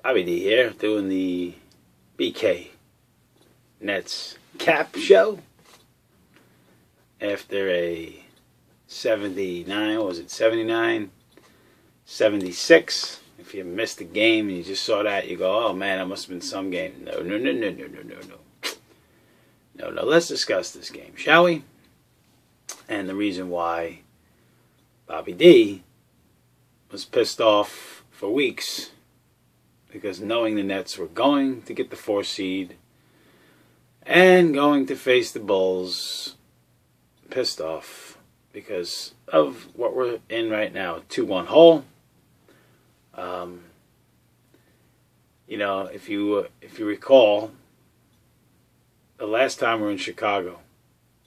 Bobby D here, doing the BK Nets cap show after a 79, what was it, 79, 76. If you missed the game and you just saw that, you go, oh man, that must have been some game. No. No, let's discuss this game, shall we? And the reason why Bobby D was pissed off for weeks, because knowing the Nets were going to get the 4 seed and going to face the Bulls, pissed off because of what we're in right now, a 2-1 hole. You know, if you recall, the last time we were in Chicago,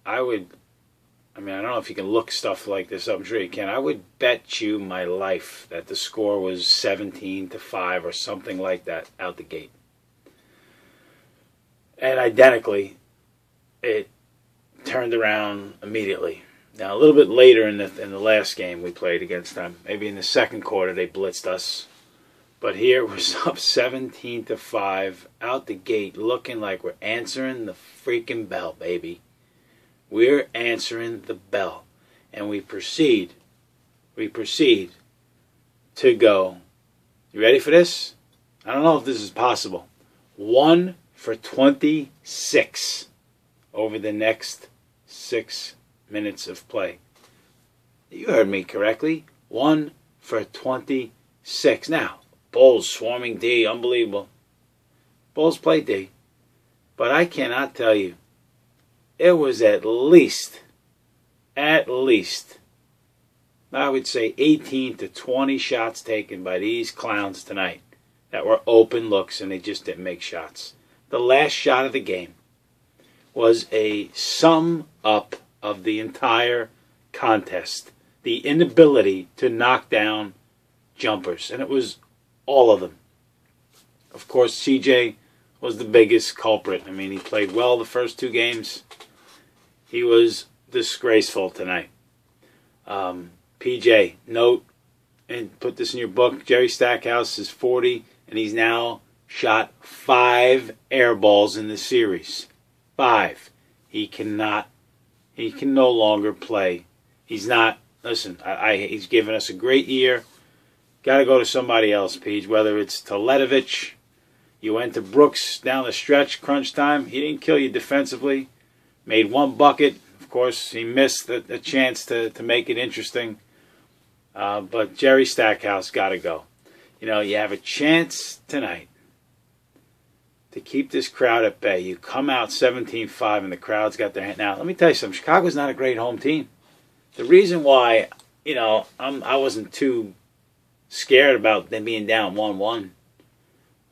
I don't know if you can look stuff like this up. I'm sure you can. I would bet you my life that the score was 17-5 or something like that out the gate. And identically, it turned around immediately. Now, a little bit later in the last game we played against them, maybe in the second quarter, they blitzed us. But here it was up 17-5 out the gate, looking like we're answering the freaking bell, baby. We're answering the bell. And we proceed to go. You ready for this? I don't know if this is possible. 1 for 26 over the next 6 minutes of play. You heard me correctly. 1 for 26. Now, Bulls swarming D, unbelievable. Bulls play D. But I cannot tell you, it was at least, I would say 18 to 20 shots taken by these clowns tonight that were open looks and they just didn't make shots. The last shot of the game was a sum up of the entire contest. The inability to knock down jumpers. And it was all of them. Of course, CJ was the biggest culprit. I mean, he played well the first 2 games. He was disgraceful tonight. PJ, note, and put this in your book, Jerry Stackhouse is 40, and he's now shot 5 air balls in the series. 5. He can no longer play. He's not, listen, he's given us a great year. Got to go to somebody else, Pete, whether it's Toledovich. You went to Brooks down the stretch, crunch time. He didn't kill you defensively. Made 1 bucket. Of course, he missed the chance to make it interesting. But Jerry Stackhouse got to go. You know, you have a chance tonight to keep this crowd at bay. You come out 17-5 and the crowd's got their hand. Now, let me tell you something. Chicago's not a great home team. The reason why, you know, I wasn't too scared about them being down 1-1,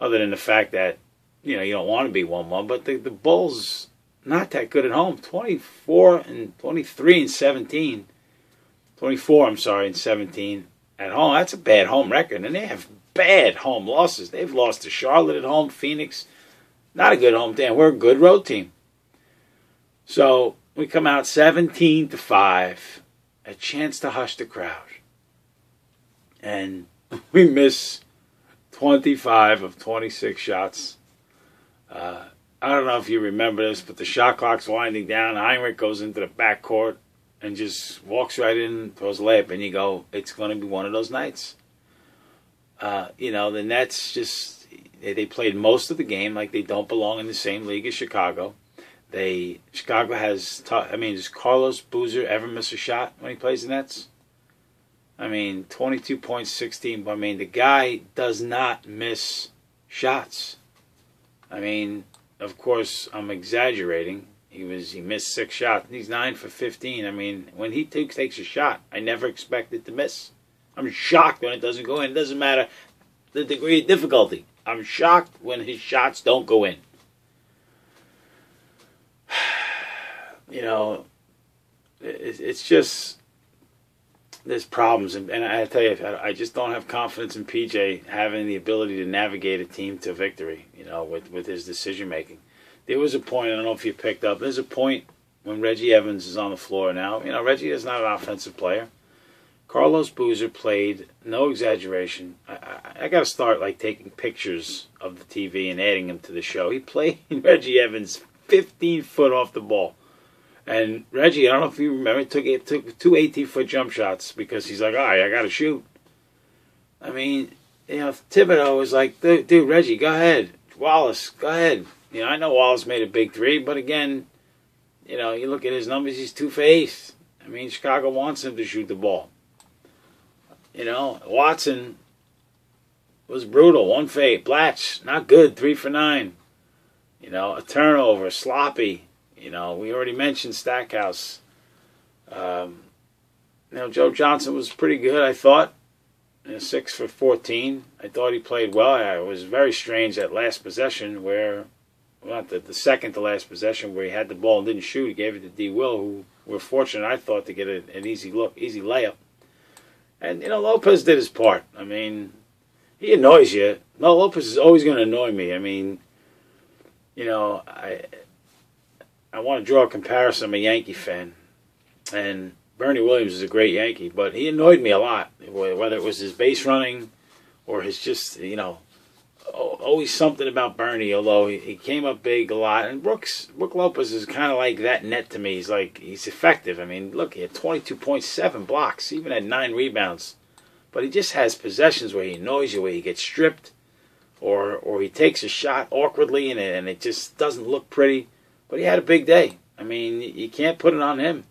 other than the fact that, you know, you don't want to be 1-1, but the Bulls not that good at home. 24 and 23 and 17. 24, I'm sorry, and 17 at home. That's a bad home record, and they have bad home losses. They've lost to Charlotte at home, Phoenix. Not a good home team. We're a good road team. So we come out 17-5, a chance to hush the crowd. And we miss 25 of 26 shots. I don't know if you remember this, but the shot clock's winding down. Heinrich goes into the backcourt and just walks right in, throws a layup, and you go, it's going to be one of those nights. You know, the Nets just, they played most of the game like they don't belong in the same league as Chicago. Chicago has, does Carlos Boozer ever miss a shot when he plays the Nets? 22 points, 16. I mean, the guy does not miss shots. Of course, I'm exaggerating. He missed 6 shots. He's 9 for 15. When he takes a shot, I never expect it to miss. I'm shocked when it doesn't go in. It doesn't matter the degree of difficulty. I'm shocked when his shots don't go in. You know, it's just, there's problems. And I tell you, I just don't have confidence in PJ having the ability to navigate a team to victory, you know, with his decision-making. There was a point, I don't know if you picked up, there's a point when Reggie Evans is on the floor now. You know, Reggie is not an offensive player. Carlos Boozer played, no exaggeration, I got to start like taking pictures of the TV and adding them to the show. He played Reggie Evans 15 foot off the ball. And Reggie, I don't know if you remember, took two 18-foot jump shots because he's like, all right, I got to shoot. I mean, Thibodeau was like, dude, Reggie, go ahead. Wallace, go ahead. I know Wallace made a big three, but again, you look at his numbers, he's 2 for 8. I mean, Chicago wants him to shoot the ball. Watson was brutal, 1 for 8. Blatch, not good, 3 for 9. A turnover, sloppy. We already mentioned Stackhouse. Joe Johnson was pretty good, I thought. 6 for 14. I thought he played well. It was very strange that last possession where, not the second to last possession where he had the ball and didn't shoot. He gave it to D. Will, who were fortunate, I thought, to get an easy layup. And, Lopez did his part. I mean, he annoys you. No, Lopez is always going to annoy me. I mean, I want to draw a comparison. I'm a Yankee fan. And Bernie Williams is a great Yankee, but he annoyed me a lot. Whether it was his base running or his just, always something about Bernie, although he came up big a lot. And Brook Lopez is kind of like that net to me. He's effective. I mean, look, he had 22.7 blocks, even had 9 rebounds. But he just has possessions where he annoys you, where he gets stripped, or he takes a shot awkwardly and it just doesn't look pretty. But he had a big day. I mean, you can't put it on him.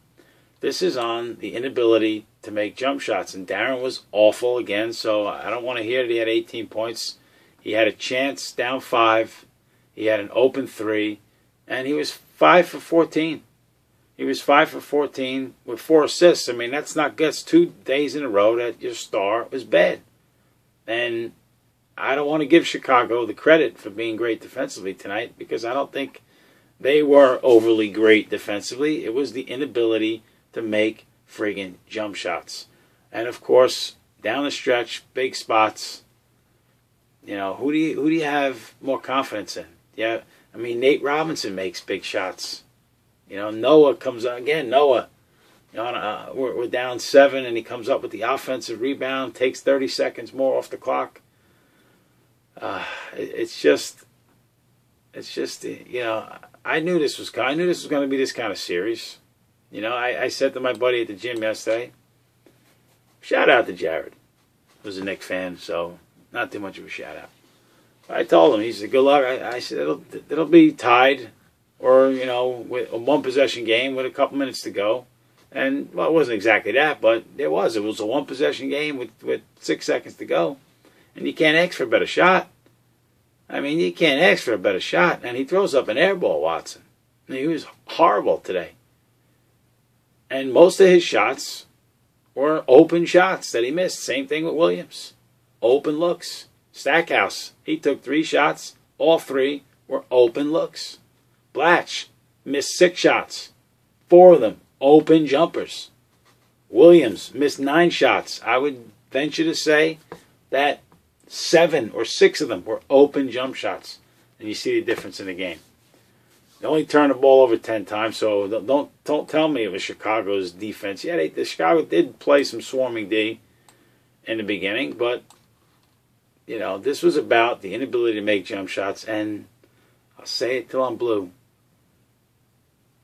This is on the inability to make jump shots. And Darren was awful again, so I don't want to hear that he had 18 points. He had a chance down 5. He had an open 3. And he was 5 for 14. He was 5 for 14 with 4 assists. I mean, that's not good. That's 2 days in a row that your star was bad. And I don't want to give Chicago the credit for being great defensively tonight because I don't think they were overly great defensively. It was the inability to make friggin' jump shots. And, of course, down the stretch, big spots. Who do you have more confidence in? Yeah, I mean, Nate Robinson makes big shots. Noah comes out again. Noah, we're down 7, and he comes up with the offensive rebound, takes 30 seconds more off the clock. It's just, I knew this was going to be this kind of series. I said to my buddy at the gym yesterday, shout out to Jared, who's a Knicks fan, so not too much of a shout out. I told him, he said, good luck. I said, it'll be tied or, with a 1-possession game with a couple minutes to go. And, well, it wasn't exactly that, but it was. It was a 1-possession game with 6 seconds to go. And you can't ask for a better shot. I mean, you can't ask for a better shot. And he throws up an air ball, Watson. I mean, he was horrible today. And most of his shots were open shots that he missed. Same thing with Williams. Open looks. Stackhouse, he took 3 shots. All 3 were open looks. Blatch missed 6 shots. 4 of them open jumpers. Williams missed 9 shots. I would venture to say that 7 or 6 of them were open jump shots. And you see the difference in the game. They only turned the ball over 10 times, so don't tell me it was Chicago's defense. Yeah, Chicago did play some swarming D in the beginning, but this was about the inability to make jump shots, and I'll say it till I'm blue.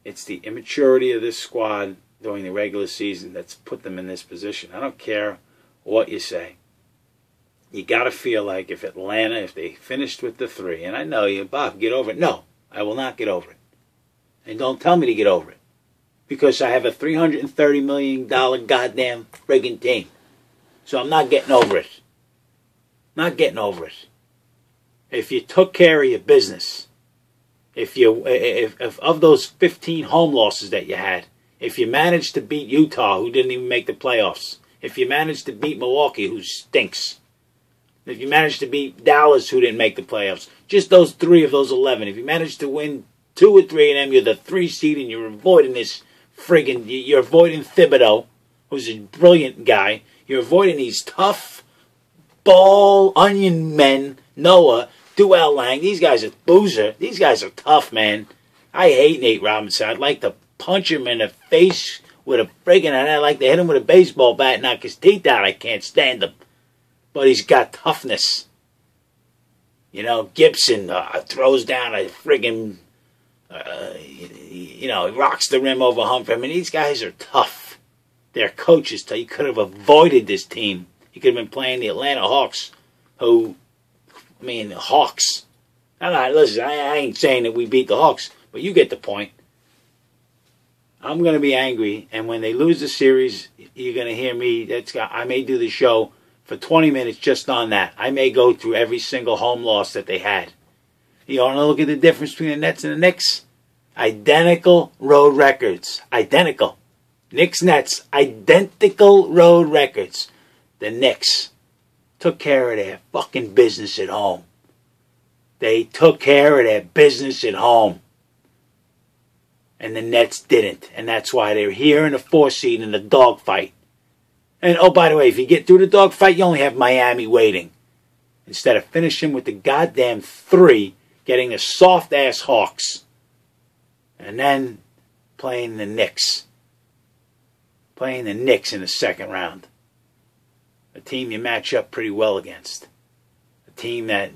It's the immaturity of this squad during the regular season that's put them in this position. I don't care what you say. You got to feel like if they finished with the 3, and I know you, Bob, get over it. No, I will not get over it. And don't tell me to get over it. Because I have a $330 million goddamn friggin' team. So I'm not getting over it. Not getting over it. If you took care of your business, if of those 15 home losses that you had, if you managed to beat Utah, who didn't even make the playoffs, if you managed to beat Milwaukee, who stinks, if you managed to beat Dallas, who didn't make the playoffs, just those 3 of those 11, if you managed to win 2 or 3 of them, you're the 3 seed, and you're avoiding you're avoiding Thibodeau, who's a brilliant guy. You're avoiding these tough ball onion men, Noah, Duell Lang. These guys are boozer. These guys are tough, man. I hate Nate Robinson. I'd like to punch him in the face with a friggin', and I'd like to hit him with a baseball bat and knock his teeth out. I can't stand him. but he's got toughness. You know, Gibson throws down a friggin', he rocks the rim over Humphrey. I mean, these guys are tough. They're coaches. He could have avoided this team. He could have been playing the Atlanta Hawks, Hawks. Listen, I ain't saying that we beat the Hawks, but you get the point. I'm going to be angry, and when they lose the series, you're going to hear me. I may do the show for 20 minutes just on that. I may go through every single home loss that they had. You want to look at the difference between the Nets and the Knicks? Identical road records. Identical. Knicks-Nets, identical road records. The Knicks took care of their fucking business at home. They took care of their business at home. And the Nets didn't. And that's why they're here in the 4th seed in the dogfight. And, oh, by the way, if you get through the dogfight, you only have Miami waiting. Instead of finishing with the goddamn 3, getting the soft-ass Hawks. And then playing the Knicks. Playing the Knicks in the second round. A team you match up pretty well against. A team that,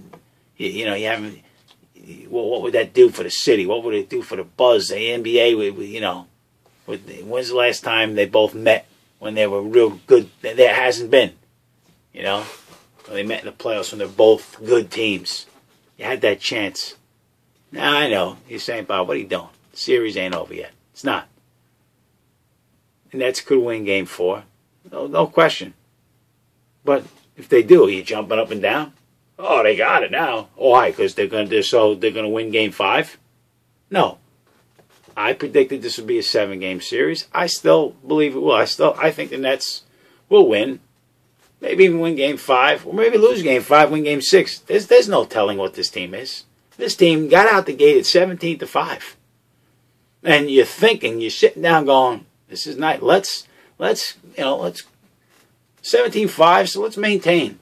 you haven't... What would that do for the city? What would it do for the buzz? The NBA, when's the last time they both met when they were real good? There hasn't been, Well, they met in the playoffs when they're both good teams. You had that chance. Now, I know. You're saying, Bob, what are you doing? The series ain't over yet. It's not. The Nets could win game 4. No question. But if they do, are you jumping up and down? Oh, they got it now. Why? Because they're going to win game 5? No. I predicted this would be a 7-game series. I still believe it will. I think the Nets will win. Maybe even win game 5, or maybe lose game 5, win game 6. There's no telling what this team is. This team got out the gate at 17-5. And you're sitting down going, this is nice. Let's 17-5, so let's maintain.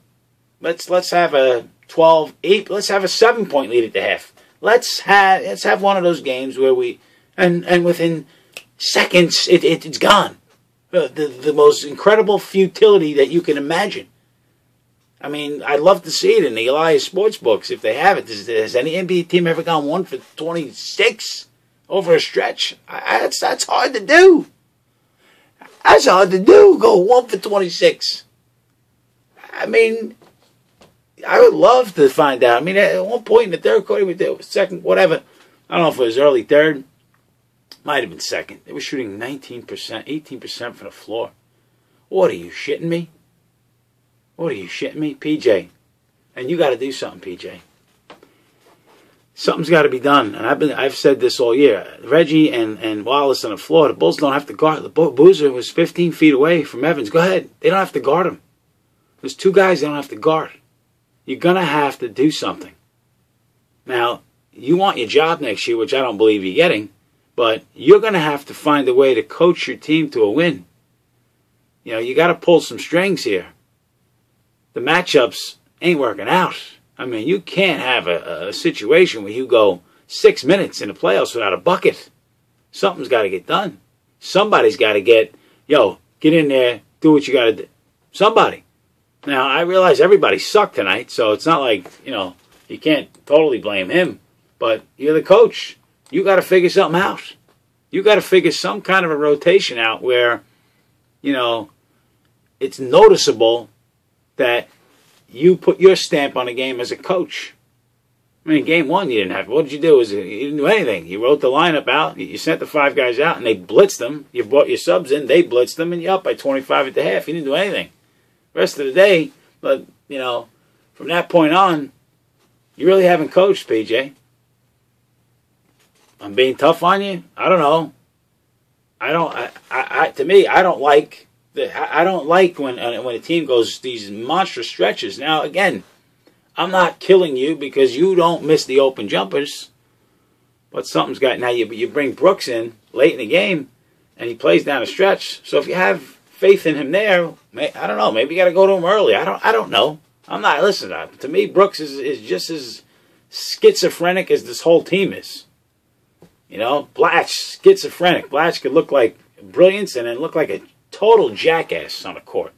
Let's have a 12-8. Let's have a 7-point lead at the half. Let's have one of those games where we and within seconds it's gone. The most incredible futility that you can imagine. I mean, I'd love to see it in the Elias Sportsbooks if they have it. Has any NBA team ever gone 1 for 26 over a stretch? That's hard to do. That's hard to do. Go 1 for 26. I mean, I would love to find out. I mean, at one point in the third quarter, second, whatever. I don't know if it was early third. Might have been second. They were shooting 19%, 18% from the floor. What, are you shitting me? What, are you shitting me? PJ. And you got to do something, PJ. Something's got to be done. And I've said this all year. Reggie and Wallace on the floor, the Bulls don't have to guard. The Boozer was 15 feet away from Evans. Go ahead. They don't have to guard him. There's 2 guys they don't have to guard. You're going to have to do something. Now, you want your job next year, which I don't believe you're getting, but you're going to have to find a way to coach your team to a win. You got to pull some strings here. The matchups ain't working out. I mean, you can't have a situation where you go 6 minutes in the playoffs without a bucket. Something's got to get done. Somebody's got to get in there, do what you got to do. Somebody. Now, I realize everybody sucked tonight, so it's not like, you can't totally blame him. But you're the coach. You got to figure something out. You got to figure some kind of a rotation out where, it's noticeable that you put your stamp on a game as a coach. I mean, game 1 you didn't have. What did you do? You didn't do anything. You wrote the lineup out. You sent the 5 guys out, and they blitzed them. You brought your subs in. They blitzed them, and you're up by 25 at the half. You didn't do anything. Rest of the day, but, from that point on, you really haven't coached, PJ. I'm being tough on you? I don't know. To me, I don't like when a team goes these monstrous stretches. Now, again, I'm not killing you because you don't miss the open jumpers, but something's got, now you bring Brooks in late in the game, and he plays down a stretch, so if you have faith in him there, I don't know, maybe you got to go to him early. I don't know. I'm not, listen, to me, Brooks is just as schizophrenic as this whole team is. Blatch, schizophrenic. Blatch could look like brilliance and then look like a total jackass on the court.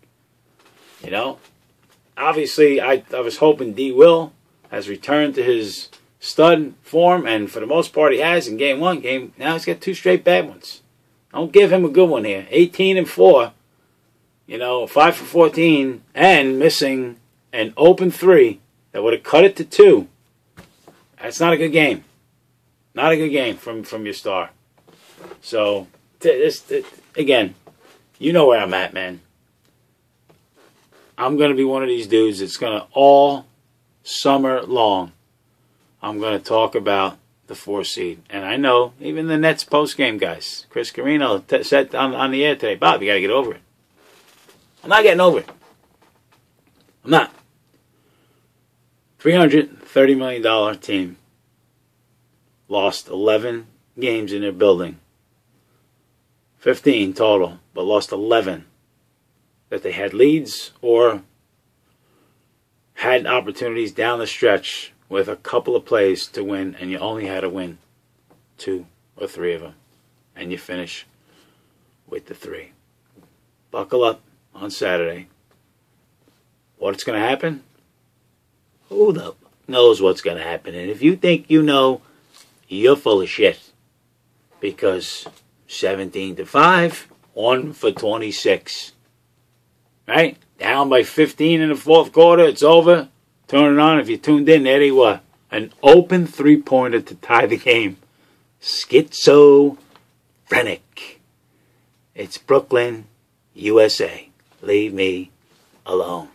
obviously, I was hoping D. Will has returned to his stud form, and for the most part he has in game one. Now he's got 2 straight bad ones. Don't give him a good one here. 18-4, 5 for 14, and missing an open 3 that would have cut it to 2. That's not a good game. Not a good game from your star. So, again, you know where I'm at, man. I'm going to be one of these dudes that's going to, all summer long, I'm going to talk about the 4 seed. And I know, even the Nets post-game guys, Chris Carino said on the air today, Bob, you got to get over it. I'm not getting over it. I'm not. $330 million team lost 11 games in their building. 15 total, but lost 11 that they had leads or had opportunities down the stretch with a couple of plays to win, and you only had to win 2 or 3 of them, and you finish with the 3. Buckle up on Saturday. What's going to happen? Who knows what's going to happen? And if you think you know, you're full of shit. Because 17-5, 1 for 26. Right? Down by 15 in the fourth quarter. It's over. Turn it on. If you tuned in, there they were. An open 3-pointer to tie the game. Schizophrenic. It's Brooklyn, USA. Leave me alone.